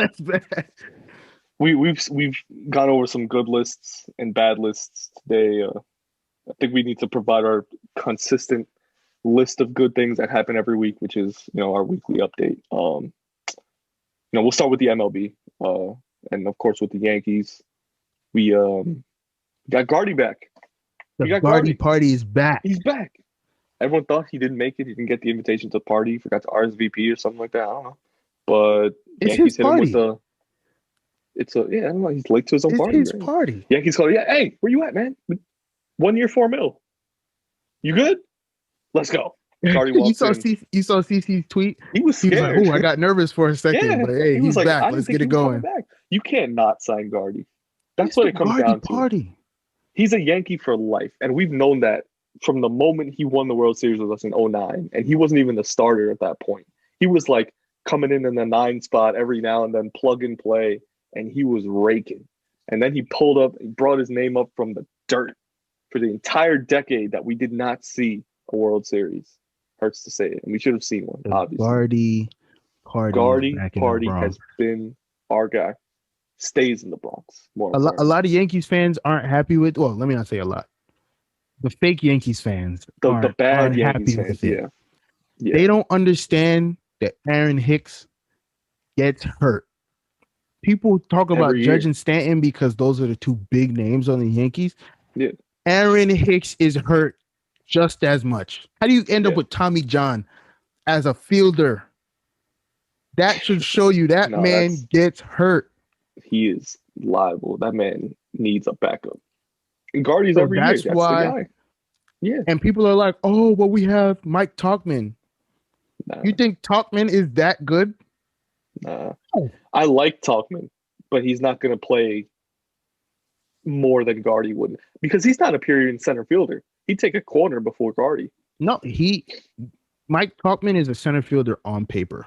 That's bad. We've gone over some good lists and bad lists today. I think we need to provide our consistent list of good things that happen every week, which is our weekly update. We'll start with the MLB, and of course with the Yankees. We got Gardy back. The We got Gardy Gardy. party is back. He's back. Everyone thought he didn't make it. He didn't get the invitation to the party. He forgot to RSVP or something like that. I don't know. But It's his Yankees hit him with party. the. It's a yeah. I don't know. He's late to his own It's party, his right? party. Yankees call. Yeah. Hey, where you at, man? 1 year, 4 mil. You good? Let's go. Gardy You walks saw in. CC's tweet. He was He was like, scared. "Oh, I got nervous for a second, Yeah. but hey, He was he's like, back. I didn't Let's think get he it was coming going." back. You can't not sign Gardy. That's It's what the it comes Gardy down to. party. He's a Yankee for life. And we've known that from the moment he won the World Series with us in '09. And he wasn't even the starter at that point. He was like coming in the 9 spot every now and then, plug and play. And he was raking. And then he pulled up, he brought his name up from the dirt for the entire decade that we did not see a World Series. Hurts to say it. And we should have seen one, The obviously. Gardy party is Gardy back in the Party has Bronx. been our guy. Stays in the Bronx, more A importantly. lot of Yankees fans aren't happy with. Well, let me not say a lot. The fake Yankees fans The bad aren't Yankees happy fans, with it. yeah. Yeah. They don't understand that Aaron Hicks gets hurt. People talk about Every Judge year. and Stanton because those are the two big names on the Yankees. Yeah. Aaron Hicks is hurt just as much. How do you end up Yeah. with Tommy John as a fielder? That should show you that No, man gets hurt. he is liable. That man needs a backup. And Guardy's So every year. that's That's the why. guy. Yeah. And people are like, "Oh, well, we have Mike Talkman." You Nah, think Talkman is that good? nah. Oh, I like Talkman, but he's not gonna play more than Guardy would because he's not a period center fielder. He'd take a corner before Guardy. no, Mike Talkman is a center fielder on paper.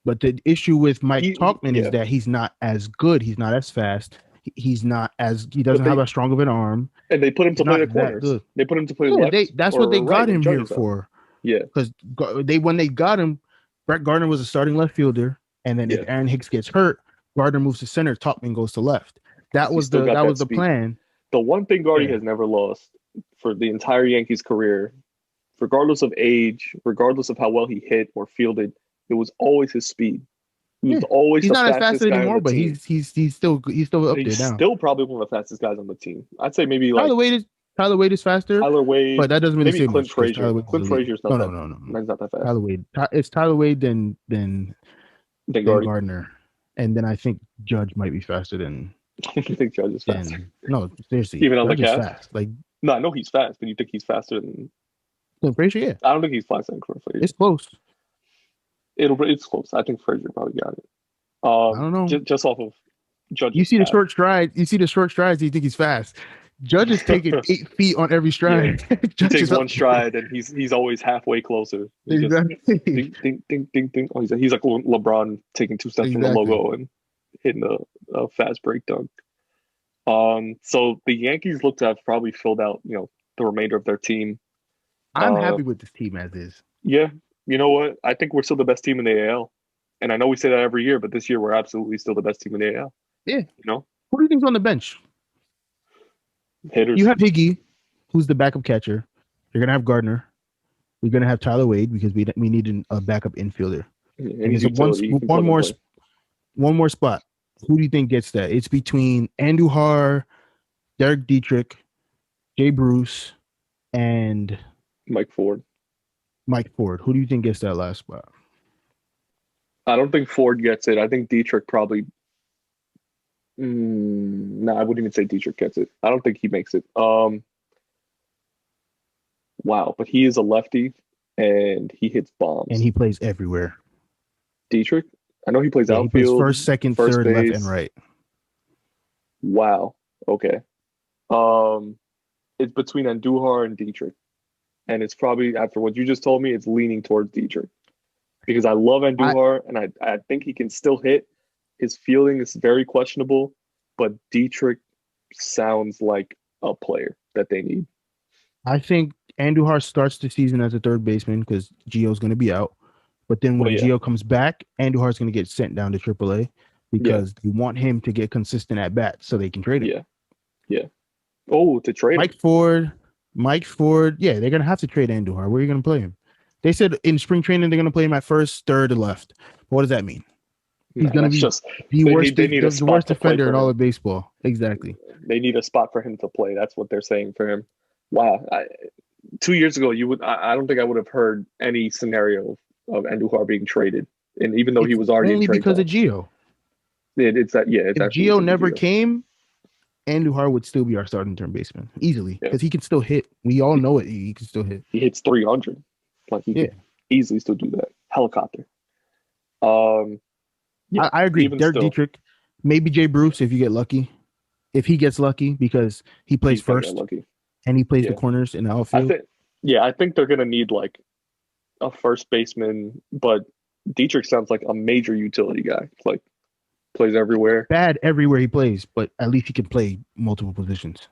But the issue with Mike Talkman is Yeah. that he's not as good. He's not as fast. He's not as he But doesn't have as strong of an arm. and they put him He's to play not the that corners. good. They put him to play Yeah, left that's what they or right got in him here Judge's out. for. Yeah. Because when they got him, Brett Gardner was a starting left fielder, and then if Yeah. Aaron Hicks gets hurt, Gardner moves to center, Talkman goes to left. That He was still got that the speed. plan. The one thing Guardy Yeah. has never lost for the entire Yankees career, regardless of age, regardless of how well he hit or fielded, it was always his speed. He was always He's the not as fast fastest guy on anymore, the but team. he's still up He's there now. still probably one of the fastest guys on the team. I'd say maybe like Tyler Wade is faster, Tyler but Wade, that doesn't really maybe say Clint much because Frazier. Tyler Wade is Clint elite. Frazier's No, not no, that no, no, no. he's not that fast. Tyler Wade. It's Tyler Wade Then than Guardy. Gardner, and then I think Judge might be faster than. I think Judge is faster. No, seriously, Even on Judge the is cast? fast. Like No, I know he's fast, but you think he's faster than Clint Frazier, yeah, I don't think he's faster than Clint Frazier. it's close. It's close. I think Frazier probably got it. I don't know. Just off of Judge's You see the path. short stride. You see the short strides. You think he's fast. Judge is taking 8 feet on every stride. He Judge takes is one up stride and he's always halfway closer. He just exactly. ding ding ding ding ding. Oh, he's like LeBron taking 2 steps from the Exactly. logo and hitting a fast break dunk. So the Yankees look to have probably filled out, the remainder of their team. I'm happy with this team as is. Yeah, you know what? I think we're still the best team in the AL. And I know we say that every year, but this year we're absolutely still the best team in the AL. Yeah. Who do you think's on the bench? Hitters. You have Higgy, who's the backup catcher. You're gonna have Gardner. We're gonna have Tyler Wade because we need a backup infielder. And there's one more spot. Who do you think gets that? It's between Andujar, Derek Dietrich, Jay Bruce, and Mike Ford. Who do you think gets that last spot? I don't think Ford gets it. I think Dietrich probably. No, I wouldn't even say Dietrich gets it. I don't think he makes it. Wow, but he is a lefty and he hits bombs. And he plays everywhere. Dietrich? I know he plays outfield. He plays first, second, third, base. left, and right. Wow. Okay. It's between Andujar and Dietrich. And it's probably, after what you just told me, it's leaning towards Dietrich. Because I love Andujar and I think he can still hit. His fielding is very questionable, but Dietrich sounds like a player that they need. I think Andujar starts the season as a third baseman because Gio's going to be out. But then when Gio comes back, Andujar's going to get sent down to AAA. because you want him to get consistent at bats so they can trade him. Yeah. Oh, to trade Mike Ford. Yeah, they're gonna have to trade Andujar. Where are you gonna play him? They said in spring training they're gonna play him at first, third, and left. What does that mean? He's gonna be the worst. The worst defender in all of baseball. Exactly. They need a spot for him to play. That's what they're saying for him. Wow. 2 years ago, I don't think I would have heard any scenario of Andujar being traded, and even though he was already only in trade because talks. of Gio. It's that. Yeah. If Gio never came, Andujar would still be our starting third baseman easily because he can still hit. We all know it. He can still hit. He hits 300. Like he can easily still do that. Helicopter. I agree. Derek Dietrich, maybe Jay Bruce if you get lucky. If he gets lucky because he plays first and he plays the corners in the outfield. I think they're gonna need like a first baseman, but Dietrich sounds like a major utility guy. Like plays everywhere. Bad everywhere he plays, but at least he can play multiple positions.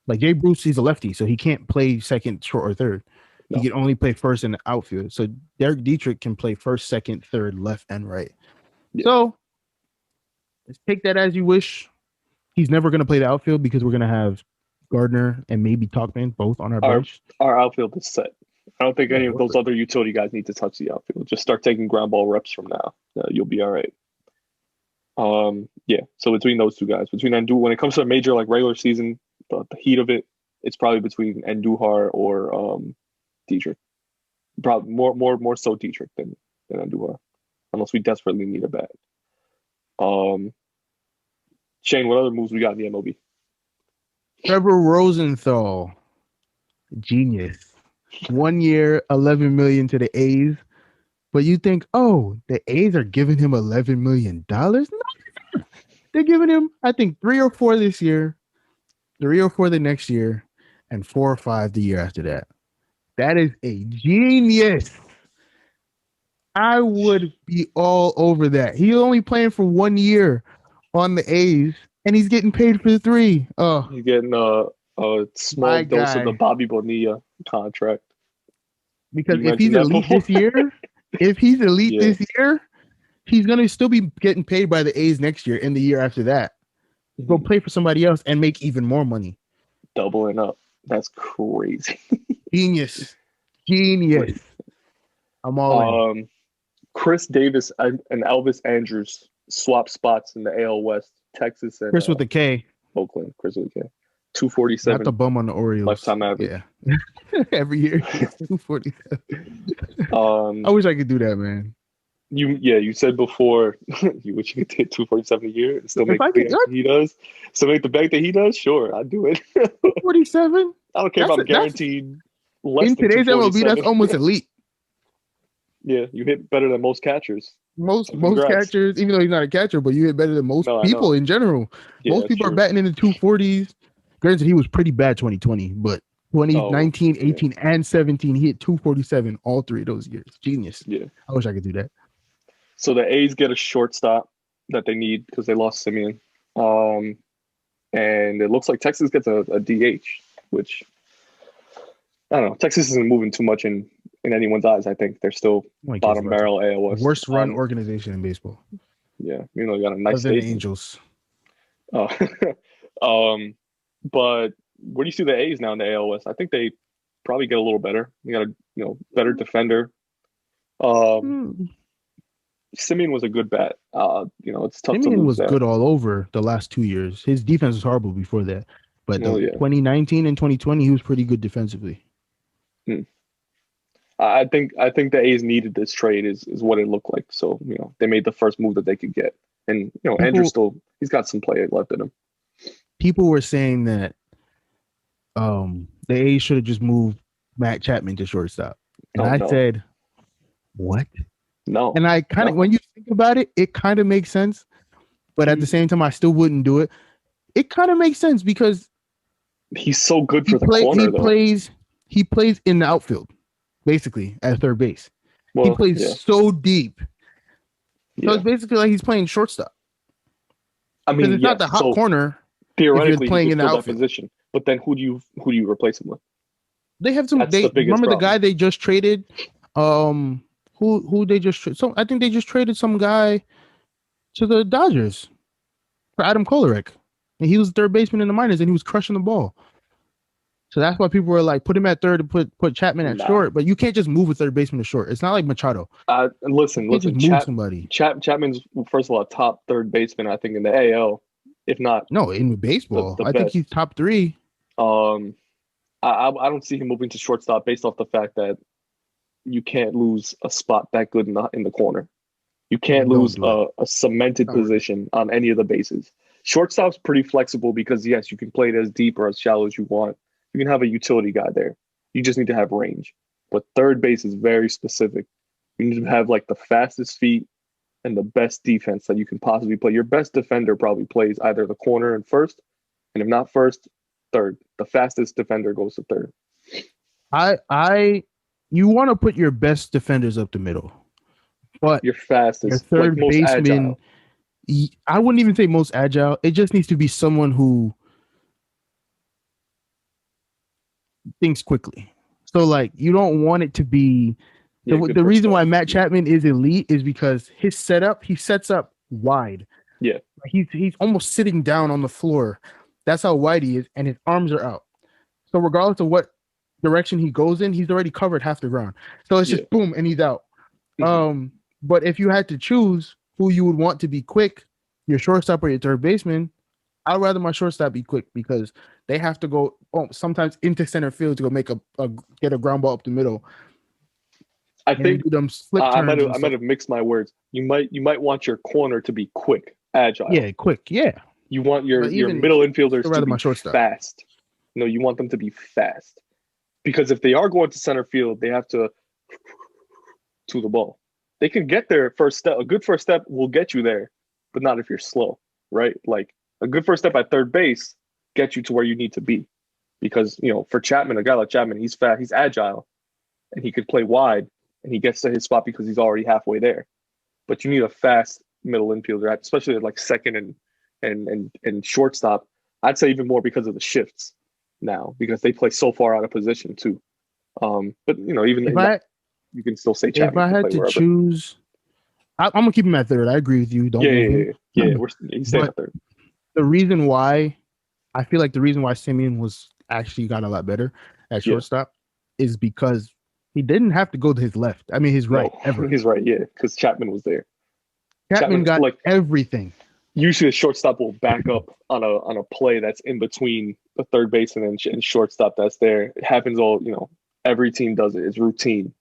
Like Jay Bruce, he's a lefty, so he can't play second, short, or third. No. He can only play first in the outfield. So Derek Dietrich can play first, second, third, left, and right. Yeah. So let's take that as you wish. He's never going to play the outfield because we're going to have Gardner and maybe Chapman both on our bench. Our outfield is set. I don't think any of those other utility guys need to touch the outfield. Just start taking ground ball reps from now. You'll be all right. So between those two guys, when it comes to a major like regular season, the heat of it, it's probably between Andujar or Dietrich. Probably more so Dietrich than Andujar, unless we desperately need a bat. Shane, what other moves we got in the MLB? Trevor Rosenthal, genius. 1 year, $11 million to the A's. But you think, the A's are giving him $11 million? No, they're giving him, I think, 3 or 4 this year, 3 or 4 the next year, and 4 or 5 the year after that. That is a genius. I would be all over that. He's only playing for 1 year on the A's, and he's getting paid for 3. Oh, he's getting a small dose of the Bobby Bonilla contract. Because if he's elite this year, this year, he's going to still be getting paid by the A's next year and the year after that. Go play for somebody else and make even more money. Doubling up. That's crazy. Genius. I'm all in. Chris Davis and Elvis Andrus swap spots in the AL West. Texas and Chris with the K. Oakland. Chris with the K. 247. Not the bum on the Orioles. Lifetime average. Yeah. Every year. 247. I wish I could do that, man. You said before you wish you could take 247 a year and still make the bank that he does. So make the bank that he does, sure, I'd do it. 247? I don't care if I'm guaranteed less in than today's MLB, that's almost elite. Yeah, you hit better than most catchers. Most catchers, even though he's not a catcher, but you hit better than most people in general. Yeah, most people are batting in the 240s. Granted, he was pretty bad 2020, but 2019, 18, and 17, he hit 247 all 3 of those years. Genius. Yeah. I wish I could do that. So the A's get a shortstop that they need because they lost Simeon. And it looks like Texas gets a DH, which I don't know. Texas isn't moving too much in anyone's eyes. I think they're still bottom barrel AL West. Worst run organization in baseball. Yeah, you know, you got a nice Other than Angels. But where do you see the A's now in the AL West? I think they probably get a little better. You got a better defender. Simeon was a good bat. It's tough to lose. Simeon was good all over the last 2 years. His defense was horrible before that. But 2019 and 2020, he was pretty good defensively. I think the A's needed this trade is what it looked like. So, they made the first move that they could get. And, Andrew he's got some play left in him. People were saying that the A's should have just moved Matt Chapman to shortstop. And I said, what? No. And I kind of, when you think about it, it kind of makes sense. But at the same time, I still wouldn't do it. It kind of makes sense because he's so good for the corner, though. He plays in the outfield, basically, at third base. He plays so deep. So it's basically like he's playing shortstop. I mean, it's not the hot corner. Theoretically, you're playing in the outfield position. But then who do you replace him with? They have some. Remember the guy they just traded? Who they just traded? So I think they just traded some guy to the Dodgers for Adam Kolarek, and he was third baseman in the minors, and he was crushing the ball. So that's why people were like, put him at third and put Chapman at short. But you can't just move a third baseman to short. It's not like Machado. Listen. Just move somebody. Chapman's first of all a top third baseman, I think, in the AL, if not. No, in baseball, I think he's top 3. I don't see him moving to shortstop based off the fact that you can't lose a spot that good in the corner. You can't lose a cemented position on any of the bases. Shortstop's pretty flexible because, yes, you can play it as deep or as shallow as you want. You can have a utility guy there. You just need to have range. But third base is very specific. You need to have like the fastest feet and the best defense that you can possibly play. Your best defender probably plays either the corner and first, and if not first, third. The fastest defender goes to third. You want to put your best defenders up the middle, but your fastest, your third baseman. I wouldn't even say most agile. It just needs to be someone who thinks quickly. So like you don't want it to be the reason why Matt Chapman is elite is because he sets up wide. Yeah. He's almost sitting down on the floor. That's how wide he is, and his arms are out. So regardless of what direction he goes in, he's already covered half the ground. So it's just boom and he's out. Mm-hmm. But if you had to choose who you would want to be quick, your shortstop or your third baseman, I'd rather my shortstop be quick because they have to go sometimes into center field to go make get a ground ball up the middle. I think them slip I might have mixed my words. You might want your corner to be quick, agile. Yeah, quick. Yeah. You want your middle infielders to be fast. No, you want them to be fast because if they are going to center field, they have to the ball. They can get their first step. A good first step will get you there, but not if you're slow, right? Like a good first step at third base gets you to where you need to be. Because, for Chapman, a guy like Chapman, he's fast, he's agile, and he could play wide, and he gets to his spot because he's already halfway there. But you need a fast middle infielder, especially at like second and shortstop. I'd say even more because of the shifts now, because they play so far out of position too. But even you can still say Chapman. If I had to choose, I'm gonna keep him at third. I agree with you. Don't he's staying at third. The reason why I feel like Simeon was actually got a lot better at shortstop is because he didn't have to go to his left. I mean, his right. Ever. His right, because Chapman was there. Chapman got everything. Usually, a shortstop will back up on a play that's in between the third baseman and shortstop. That's there. It happens all. Every team does it. It's routine.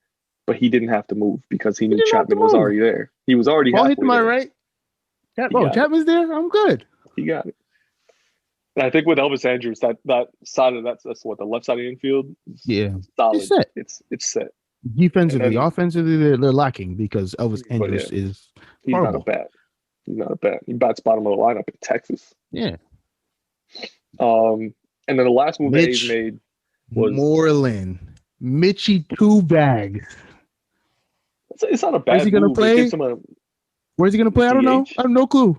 But he didn't have to move because he knew Chapman was already there. He was already halfway hit to my right. Chapman's there. I'm good. He got it. And I think with Elvis Andrus, that side of that's what the left side of the infield. Solid. It's set. It's set. Defensively, offensively, they're lacking because Elvis Andrus is. He's horrible. Not a bat. He bats bottom of the lineup in Texas. Yeah. And then the last move the A's made was Moreland. Mitchie 2 bags. It's not a bad. Where's he gonna play? Where's he gonna play? I don't know. I have no clue.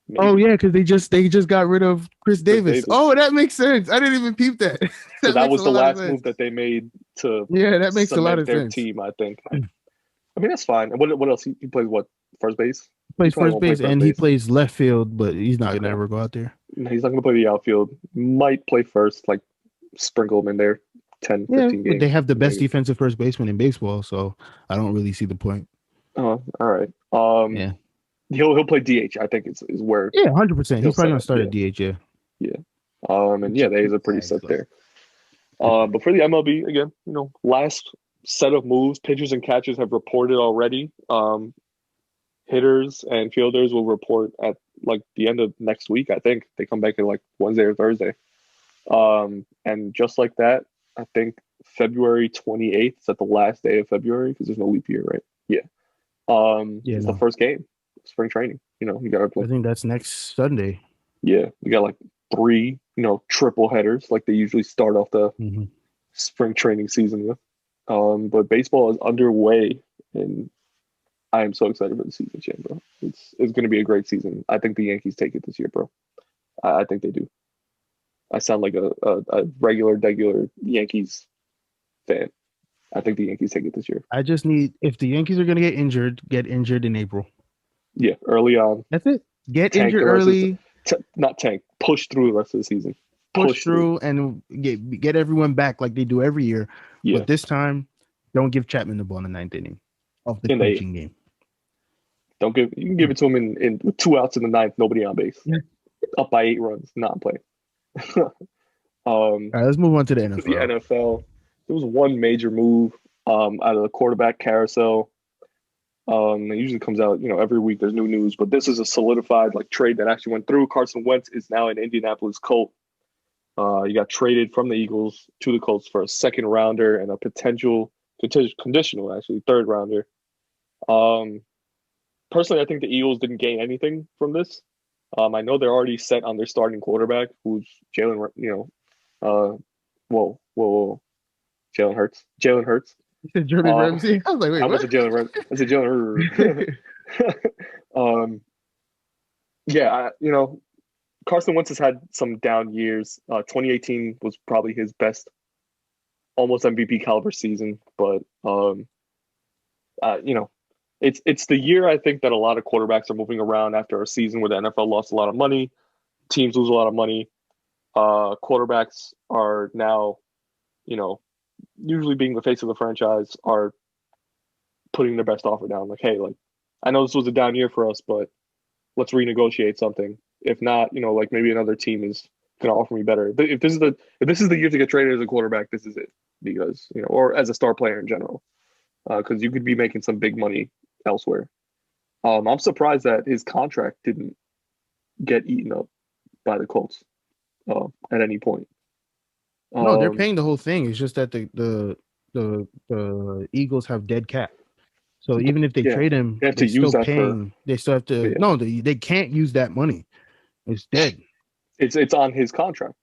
Maybe. Oh yeah, because they just got rid of Chris Davis. Oh, that makes sense. I didn't even peep that. that was the last move that they made to. Yeah, that makes a lot of sense. Team, I think. I mean, that's fine. And what else? He plays what? First base. He plays first base, and he plays left field, but he's not gonna ever go out there. He's not gonna play the outfield. Might play first, like sprinkle him in there. 10, 15 games. They have the best defensive first baseman in baseball, so I don't really see the point. Oh, all right. He'll play DH. I think is where. Yeah, 100%. He's probably gonna start at DH. Yeah. The A's are pretty set there. But for the MLB again, last set of moves, pitchers and catchers have reported already. Hitters and fielders will report at like the end of next week. I think they come back at like Wednesday or Thursday. And just like that, I think February 28th is at the last day of February because there's no leap year, right? Yeah. It's the first game, spring training. You got to play. I think that's next Sunday. Yeah, we got like 3, triple headers like they usually start off the spring training season with. But baseball is underway, and I am so excited for the season, Shane, bro. It's going to be a great season. I think the Yankees take it this year, bro. I think they do. I sound like a regular Yankees fan. I think the Yankees take it this year. I just need, if the Yankees are going to get injured in April. Yeah, early on. That's it. Get Tank injured the rest of early. not tank. Push through the rest of the season. Push through and get everyone back like they do every year. Yeah. But this time, don't give Chapman the ball in the ninth inning of the coaching game. You can give it to him in with 2 outs in the ninth, nobody on base. Yeah. Up by 8 runs, not playing. All right, let's move on to the NFL. The NFL. There was one major move out of the quarterback carousel. It usually comes out, every week there's new news, but this is a solidified trade that actually went through. Carson Wentz is now an Indianapolis Colt. He got traded from the Eagles to the Colts for a second rounder and a potential conditional, actually, third rounder. Personally, I think the Eagles didn't gain anything from this. I know they're already set on their starting quarterback, who's Jalen. Jalen Hurts. Jalen Hurts. You said Jordan Ramsey. I was like, wait, I said Jalen Hurts. I said Jalen Hurts. Yeah, Carson Wentz has had some down years. 2018 was probably his best, almost MVP caliber season. But it's the year I think that a lot of quarterbacks are moving around after a season where the NFL lost a lot of money, teams lose a lot of money. Quarterbacks are now, usually being the face of the franchise, are putting their best offer down. Like, hey, I know this was a down year for us, but let's renegotiate something. If not, maybe another team is going to offer me better. If this is the year to get traded as a quarterback, this is it, because or as a star player in general, because you could be making some big money elsewhere. I'm surprised that his contract didn't get eaten up by the Colts at any point. No, they're paying the whole thing. It's just that the Eagles have dead cap. So even if they trade him, they have to use that paying. They still have to. Yeah. No, they can't use that money. It's dead. It's on his contract.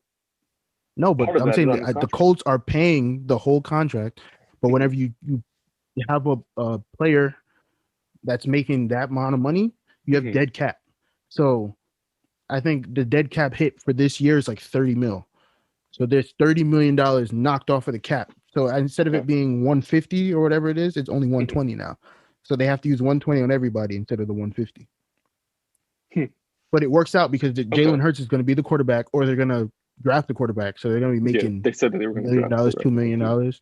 No, but I'm saying the Colts are paying the whole contract. But whenever you have a player that's making that amount of money, you have dead cap. So I think the dead cap hit for this year is like $30 million. So there's $30 million knocked off of the cap. So instead of it being 150 or whatever it is, it's only 120 now. So they have to use 120 on everybody instead of the 150. But it works out because Jalen Hurts is going to be the quarterback, or they're going to draft the quarterback. So they're going to be making they said that they were going to $1 million, $2 million.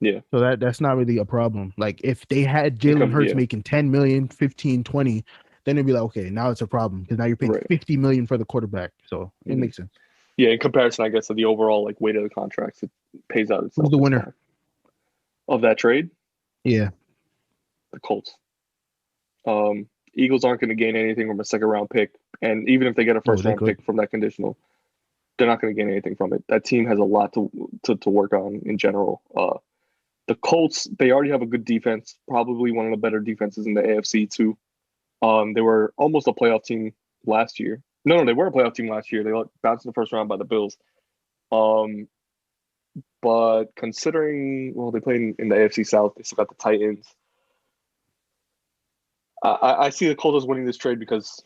Yeah. So that's not really a problem. Like if they had Jalen Hurts making 10 million, 15, 20, then it'd be like, okay, now it's a problem because now you're paying 50 million for the quarterback. So it makes sense. Yeah, in comparison, I guess, to the overall weight of the contracts, it pays out itself. Who's the winner of that trade? Yeah, the Colts. Eagles aren't going to gain anything from a second round pick, and even if they get a first round pick from that conditional, they're not going to gain anything from it. That team has a lot to work on in general. The Colts, they already have a good defense, probably one of the better defenses in the AFC too. They were almost a playoff team last year. No, they were a playoff team last year. They bounced in the first round by the Bills. But considering, they played in the AFC South, they still got the Titans. I see the Colts winning this trade because,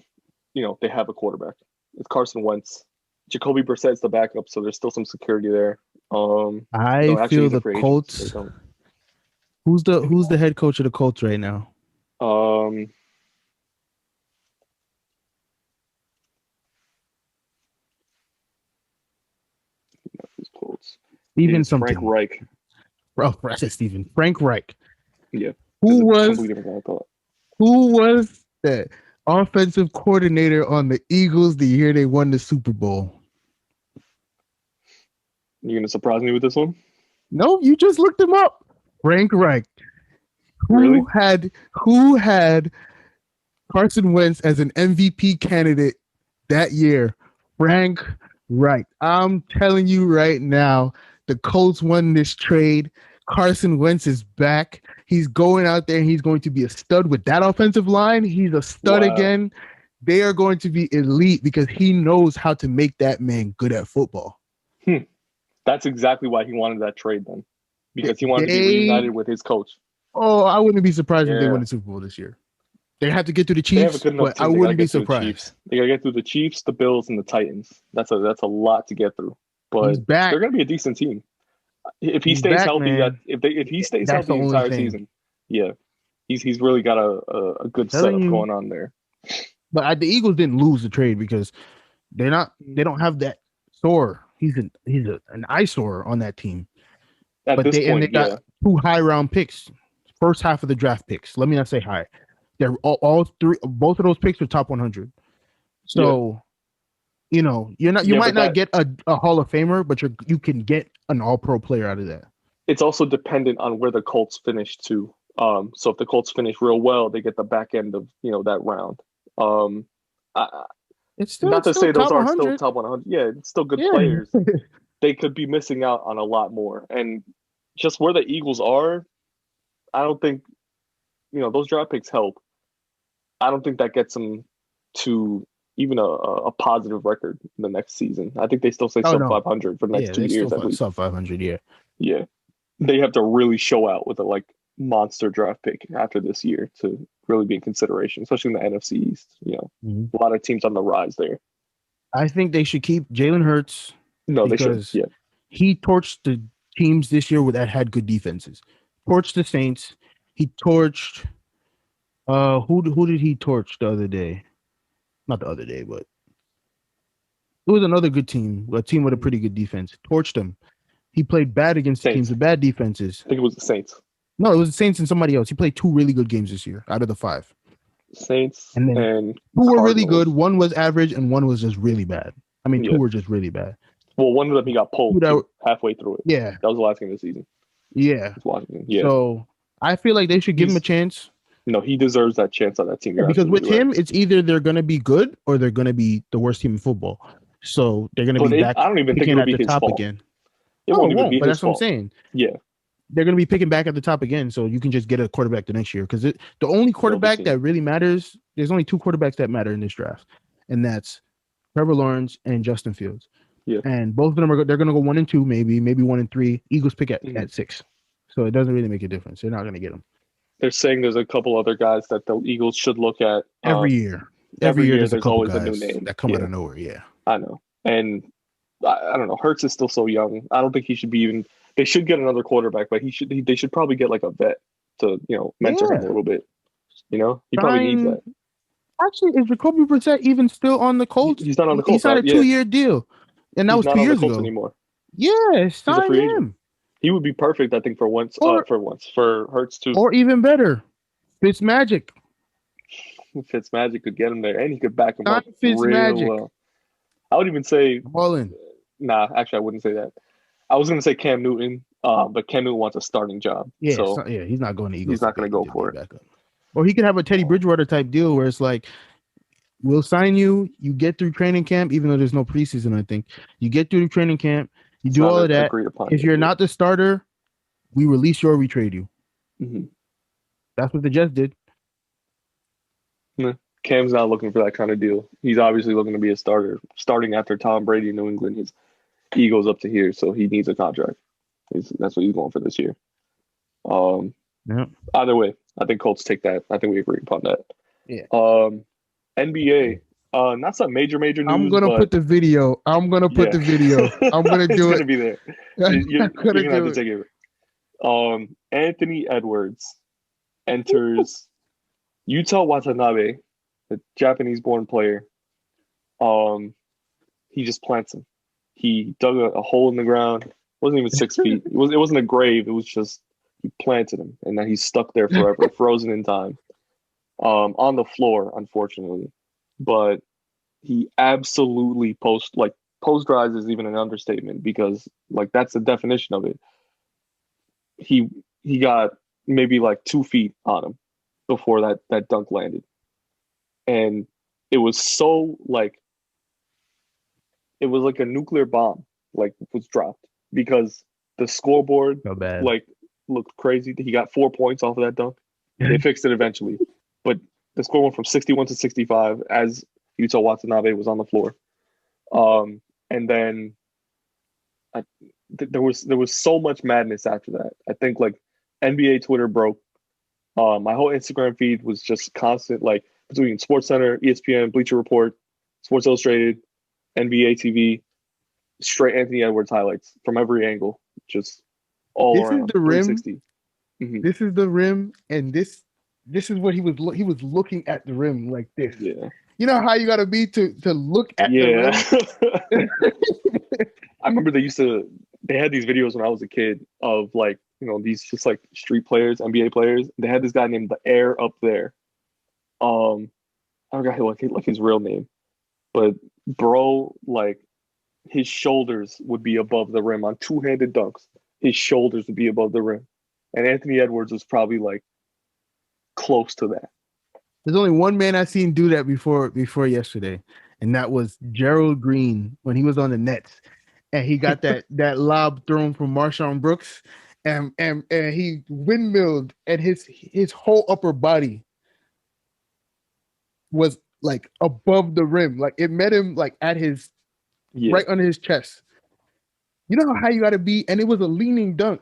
they have a quarterback. It's Carson Wentz. Jacoby Brissett's the backup, so there's still some security there. I feel the Colts. So who's the head coach of the Colts right now? Colts. Steven something. Frank Reich. Bro, I said Steven. Frank Reich. Yeah. Who was the offensive coordinator on the Eagles the year they won the Super Bowl? You gonna surprise me with this one? No, you just looked him up. Frank Reich. Who had Carson Wentz as an MVP candidate that year? Frank Reich. I'm telling you right now, the Colts won this trade. Carson Wentz is back. He's going out there. He's going to be a stud with that offensive line. He's a stud again. They are going to be elite because he knows how to make that man good at football. That's exactly why he wanted that trade then, because he wanted to be reunited with his coach. Oh, I wouldn't be surprised if they win the Super Bowl this year. They have to get through the Chiefs, but I wouldn't be surprised. They got to get through the Chiefs, the Bills, and the Titans. That's a lot to get through. But they're going to be a decent team if he stays healthy. If he stays healthy the entire season, he's really got a good setup going on there. But the Eagles didn't lose the trade because they don't have that sore. He's an eyesore on that team. At But this they point, got 2 high round picks, first half of the draft picks. Let me not say high. They're all three. Both of those picks are top 100. So, you might not get a Hall of Famer, but you can get an All Pro player out of that. It's also dependent on where the Colts finish too. So if the Colts finish real well, they get the back end of that round. It's still, not to say those aren't 100. still top 100. Yeah, it's still good players. They could be missing out on a lot more. And just where the Eagles are, I don't think those draft picks help. I don't think that gets them to even a positive record in the next season. I think they still say sub 500 for the next 2 years at least. Sub 500, yeah. Yeah. They have to really show out with a monster draft pick after this year to really be in consideration, especially in the NFC East. A lot of teams on the rise there. I think they should keep Jalen Hurts. No, they should. Yeah. He torched the teams this year that had good defenses. Torched the Saints. He torched who did he torch the other day? Not the other day, but it was another good team, a team with a pretty good defense. Torched them. He played bad against teams with bad defenses. I think it was the Saints. No, it was the Saints and somebody else. He played 2 really good games this year out of the 5. Saints and 2 were really good. 1 was average and 1 was just really bad. I mean, 2 were just really bad. Well, one of them he got pulled halfway through it. Yeah. That was the last game of the season. Yeah. Yeah. So I feel like they should give him a chance. No, he deserves that chance on that team. Because with him, it's either they're going to be good or they're going to be the worst team in football. So they're going to be back. I don't even think it'll be his fault again. It won't even be his fault. That's what I'm saying. Yeah. They're going to be picking back at the top again, so you can just get a quarterback the next year. Because the only quarterback that really matters, there's only 2 quarterbacks that matter in this draft, and that's Trevor Lawrence and Justin Fields. Yeah. And both of them they're going to go 1 and 2, maybe 1 and 3. Eagles pick at 6, so it doesn't really make a difference. They're not going to get them. They're saying there's a couple other guys that the Eagles should look at every year. Every year there's always a new name that come out of nowhere. Yeah, I know, and I don't know. Hurts is still so young. I don't think he should be even. They should get another quarterback, but they should probably get a vet to mentor him a little bit. He probably needs that. Actually, is Jacoby Brissett even still on the Colts? He's not on the Colts. He signed a 2-year deal, and that was 2 years ago. Anymore. Yeah, sign him. He would be perfect, I think, for Hurts too. Or even better, Fitzmagic. Fitzmagic could get him there, and he could back him up real well. I would even say, Mullen. Nah, actually, I wouldn't say that. I was going to say Cam Newton, but Cam Newton wants a starting job. Yeah, he's not going to Eagles. He's not going to go for it. Or he could have a Teddy Bridgewater type deal where it's like, we'll sign you. You get through training camp, even though there's no preseason. I think you get through training camp. You do all of that. If you're not the starter, we release you or we trade you. Mm-hmm. That's what the Jets did. Cam's not looking for that kind of deal. He's obviously looking to be a starter. Starting after Tom Brady in New England, his ego's up to here, so he needs a contract. That's what he's going for this year. Either way, I think Colts take that. I think we agree upon that. Yeah. NBA. Not some major news. I'm gonna put the video. I'm gonna do it. It's gonna be there. You're gonna have to take it. Anthony Edwards enters Yuta Watanabe, the Japanese-born player. He just plants him. He dug a hole in the ground. It wasn't even 6 feet. It wasn't a grave. It was just he planted him, and then he's stuck there forever, frozen in time, on the floor, unfortunately. But he absolutely posterized is even an understatement because that's the definition of it. He got maybe 2 feet on him before that dunk landed, and it was so it was like a nuclear bomb was dropped because the scoreboard looked crazy. He got 4 points off of that dunk. They fixed it eventually, but the score went from 61 to 65 as Yuta Watanabe was on the floor. And then there was so much madness after that. I think NBA Twitter broke. My whole Instagram feed was just constant, between SportsCenter, ESPN, Bleacher Report, Sports Illustrated, NBA TV, straight Anthony Edwards highlights from every angle, just all around. This is the rim. 360. Mm-hmm. This is the rim, and this this is what he was looking at the rim like this. Yeah. You know how you gotta be to look at the rim? I remember they had these videos when I was a kid of like, these just like street players, NBA players. They had this guy named the Air up there. I forgot like his real name, but bro, like his shoulders would be above the rim on two-handed dunks. His shoulders would be above the rim, and Anthony Edwards was probably like close to that. There's only one man I seen do that before yesterday, and that was Gerald Green when he was on the Nets, and he got that lob thrown from Marshawn Brooks, and he windmilled, and his whole upper body was like above the rim, like it met him like at his right under his chest. You know how high you got to be, and it was a leaning dunk.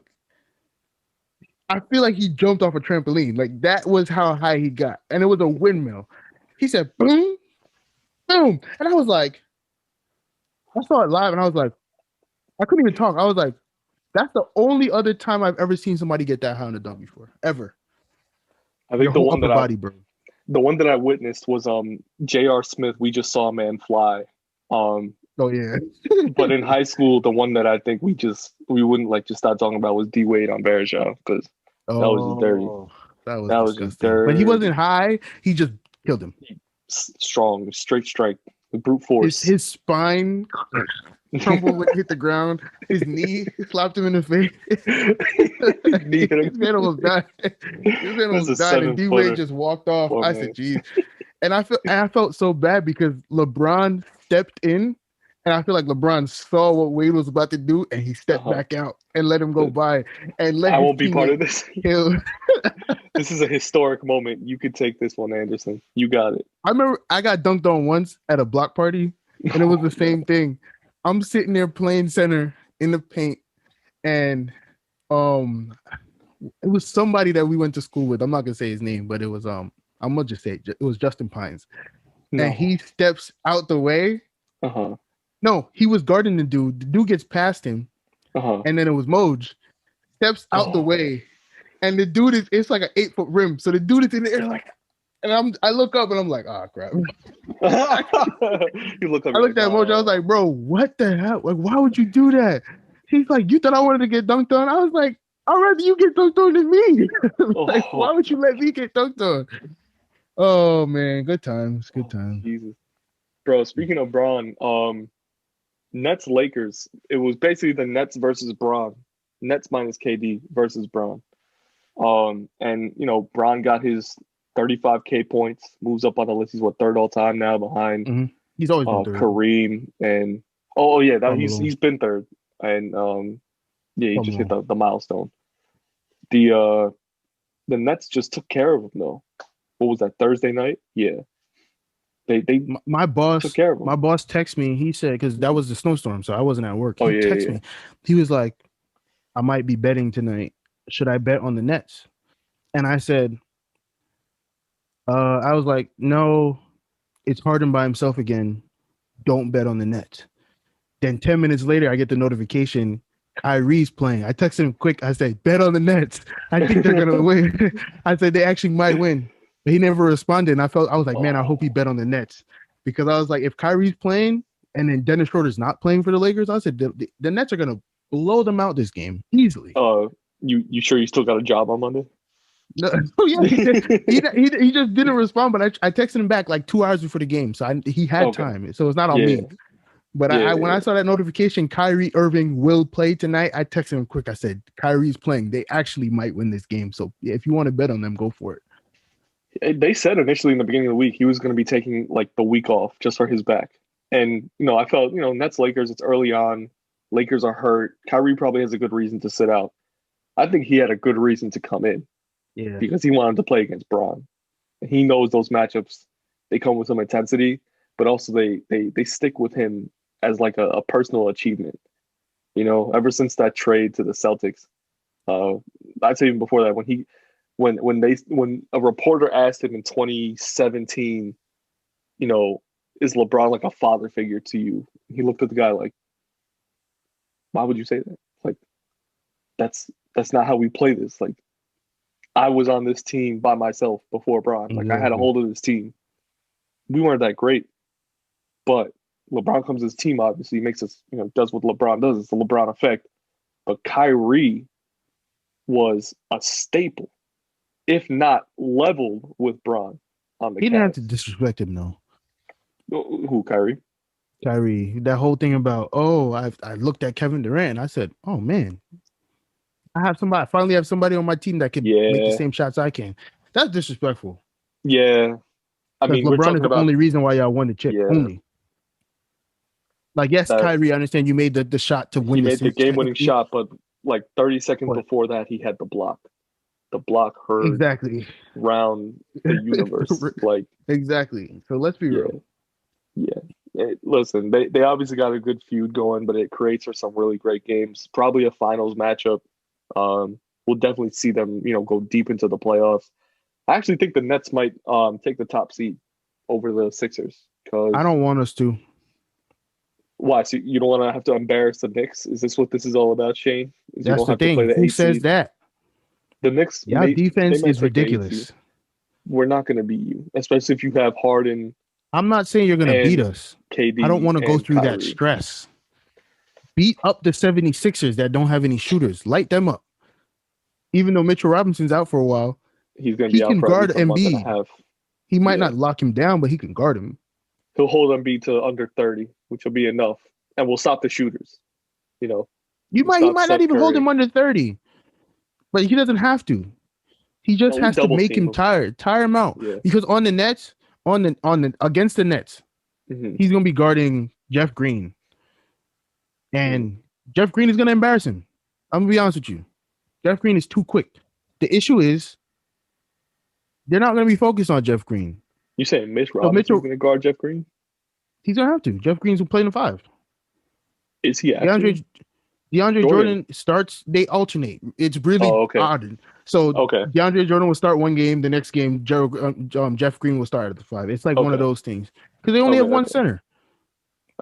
I feel like he jumped off a trampoline. Like that was how high he got, and it was a windmill. He said, "Boom, boom," and I was like, I saw it live, and I was like, I couldn't even talk. I was like, that's the only other time I've ever seen somebody get that high on a dunk before, ever. I think the one that I witnessed was J.R. Smith. We just saw a man fly. Oh yeah. But in high school, the one that I think we wouldn't like just start talking about was D Wade on Bergeron because that was just dirty. That was just dirty. But he wasn't high. He just killed him. Strong, straight strike, brute force. His spine crumbled when he hit the ground. His knee slapped him in the face. His man almost died. And D Wade just walked off. Poor I said, "Geez," and I felt so bad because LeBron stepped in. And I feel like LeBron saw what Wade was about to do, and he stepped back out and let him go by. And I won't be part of this. This is a historic moment. You could take this one, Anderson. You got it. I remember I got dunked on once at a block party, and it was the same thing. I'm sitting there playing center in the paint, and it was somebody that we went to school with. I'm not gonna say his name, but it was I'm gonna just say it was Justin Pines, and he steps out the way. No, he was guarding the dude. The dude gets past him, and then it was Moj. Steps out the way, and the dude it's like an 8-foot rim. So the dude is in the air like, and I look up and I'm like, oh crap. You look up. I looked at Moj. I was like, bro, what the hell? Like, why would you do that? He's like, you thought I wanted to get dunked on? I was like, I'd rather you get dunked on than me. Like, why would you let me get dunked on? Oh man, good times, good times. Jesus, bro. Speaking of Braun, Nets Lakers. It was basically the Nets versus Braun. Nets minus KD versus Braun. And Braun got his 35K points, moves up on the list. He's third all time now behind. Mm-hmm. He's always been third. Kareem and he's been third. And he just hit the milestone. The Nets just took care of him though. What was that, Thursday night? Yeah. My boss took care of him. My boss texted me. He said, because that was the snowstorm, so I wasn't at work. He texted me. He was like, I might be betting tonight. Should I bet on the Nets? And I said, I was like, no, it's Harden by himself again. Don't bet on the Nets. Then 10 minutes later, I get the notification, Kyrie's playing. I texted him quick. I said, bet on the Nets. I think they're gonna win. I said they actually might win. But he never responded. And I was like, man, I hope he bet on the Nets. Because I was like, if Kyrie's playing and then Dennis Schroeder's not playing for the Lakers, I said the Nets are gonna blow them out this game easily. You sure you still got a job on Monday? No, yeah, he just didn't respond. But I texted him back like 2 hours before the game, so he had time. So it's not on me. But when I saw that notification, Kyrie Irving will play tonight, I texted him quick. I said, Kyrie's playing. They actually might win this game. So if you want to bet on them, go for it. They said initially in the beginning of the week he was going to be taking like the week off just for his back. And, I felt, Nets Lakers, it's early on. Lakers are hurt. Kyrie probably has a good reason to sit out. I think he had a good reason to come in. Yeah. Because he wanted to play against Braun. And he knows those matchups, they come with some intensity, but also they stick with him as like a personal achievement. Ever since that trade to the Celtics, I'd say even before that, when a reporter asked him in 2017, is LeBron like a father figure to you? He looked at the guy like, why would you say that? Like, that's not how we play this. Like, I was on this team by myself before Bron. Like, I had a hold of this team. We weren't that great, but LeBron comes to his team, obviously, makes us, does what LeBron does. It's the LeBron effect. But Kyrie was a staple, if not leveled with Bron on the He didn't have to disrespect him, though. Who, Kyrie? Kyrie. That whole thing about, I looked at Kevin Durant and I said, oh, man, I finally have somebody on my team that can make the same shots I can. That's disrespectful. Yeah. I mean, LeBron is the only reason why y'all won the chip. Only. Like, yes, Kyrie, I understand you made the shot to win. He made the game-winning shot, but like 30 seconds before that, he had the block. The block heard round the universe. Like, exactly. So let's be real. Yeah. Listen, they obviously got a good feud going, but it creates for some really great games. Probably a finals matchup. We'll definitely see them, go deep into the playoffs. I actually think the Nets might take the top seed over the Sixers. Cause I don't want us to. Why? So you don't want to have to embarrass the Knicks? Is this what this is all about, Shane? That's the thing. Who says that? The Knicks. Yeah, defense is ridiculous. We're not going to beat you, especially if you have Harden. I'm not saying you're going to beat us. KD, I don't want to go through Kyrie. that stress. Beat up the 76ers that don't have any shooters. Light them up. Even though Mitchell Robinson's out for a while, he can guard Embiid. He might not lock him down, but he can guard him. He'll hold Embiid to under 30, which will be enough, and we'll stop the shooters. He might not even hold him under 30, but he doesn't have to. He just has to make him tired, tire him out. Yeah. Because on the Nets, against the Nets, he's gonna be guarding Jeff Green, and Jeff Green is gonna embarrass him. I'm gonna be honest with you. Jeff Green is too quick. The issue is they're not gonna be focused on Jeff Green. You saying Mitch Robinson's going to guard Jeff Green? He's going to have to. Jeff Green's will play in the 5. Is he actually? DeAndre Jordan starts. They alternate. It's really odd. So DeAndre Jordan will start one game. The next game, Jeff Green will start at the 5. It's like one of those things. Because they only have one center.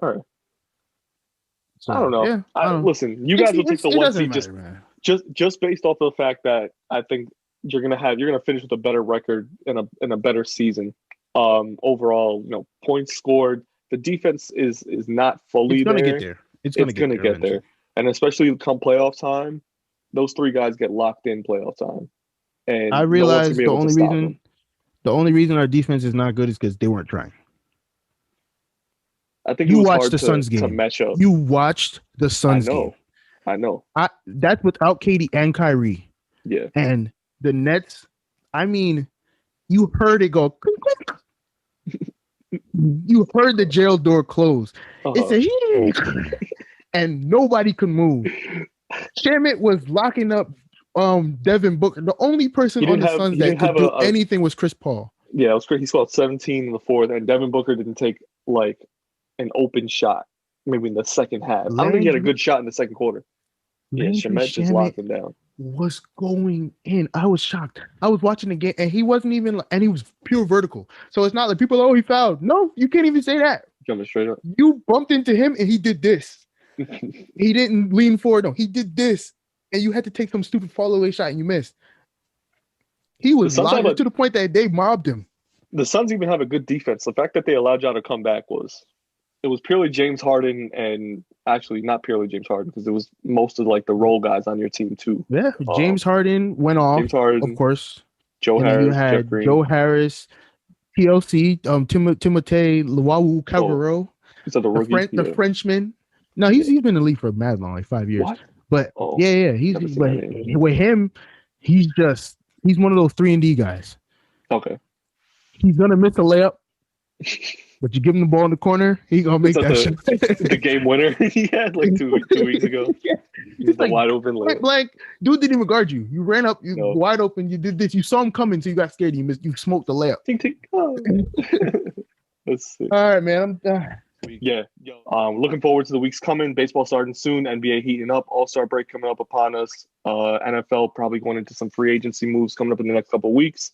All right. So, I don't know. Yeah, listen, you guys will take the 1 seed just based off of the fact that I think you're gonna finish with a better record and a better season. Overall, points scored. The defense is not fully there. Get there. It's gonna get there. And especially come playoff time, those 3 guys get locked in playoff time. And I realize the only reason our defense is not good is because they weren't trying. I think you watched the Suns game. To match up. You watched the Suns game. I know. That's without KD and Kyrie. Yeah. And the Nets, I mean, you heard it go. You heard the jail door close. It's and nobody could move. Shamit was locking up Devin Booker. The only person on the Suns that could do anything was Chris Paul. Yeah, it was great. He scored 17 in the 4th, and Devin Booker didn't take like an open shot. Maybe in the second half. I don't think he had a good shot in the second quarter. Shamet just locked him down. Was going in. I was shocked. I was watching the game, and he wasn't even, and he was pure vertical. So it's not like people, he fouled. No, you can't even say that. Jumping straight up. You bumped into him, and he did this. He didn't lean forward. No, he did this, and you had to take some stupid fall away shot, and you missed. He was live to the point that they mobbed him. The Suns even have a good defense. The fact that they allowed y'all to come back was purely James Harden, and actually not purely James Harden, because it was most of like the role guys on your team too. Yeah, James Harden went off. James Harden, of course. Joe Harris, you had Joe Harris, TLC, Timothé Luwawu-Cabarrot, the Frenchman. No, he's been in the league for mad long, like 5 years. What? But with him, he's one of those 3-and-D guys. Okay. He's gonna miss a layup. But you give him the ball in the corner, he gonna make that shot. The game winner he had like 2 weeks ago. Yeah. He's like, wide open layup. Like, dude didn't even guard you. You ran up, wide open. You did this. You saw him coming, so you got scared. You smoked the layup. Tink, tink. Oh. That's sick. All right, man. I'm done. Yeah. Looking forward to the weeks coming. Baseball starting soon. NBA heating up. All-Star break coming up upon us. NFL probably going into some free agency moves coming up in the next couple of weeks.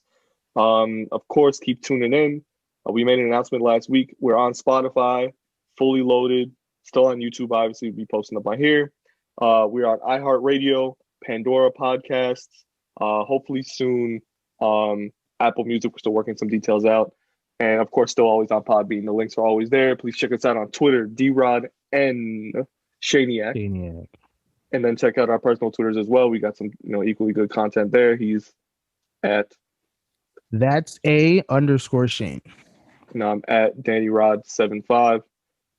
Of course, keep tuning in. We made an announcement last week. We're on Spotify, fully loaded, still on YouTube. Obviously, we'll be posting up on here. We're on iHeartRadio, Pandora Podcasts, Hopefully soon. Apple Music, we're still working some details out. And of course, still always on Podbean. The links are always there. Please check us out on Twitter, DROD Shaniac. And then check out our personal Twitters as well. We got some, equally good content there. He's at That's _Shane. And I'm at DannyRod75.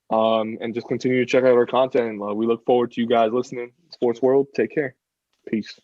And just continue to check out our content. We look forward to you guys listening. Sports World, take care. Peace.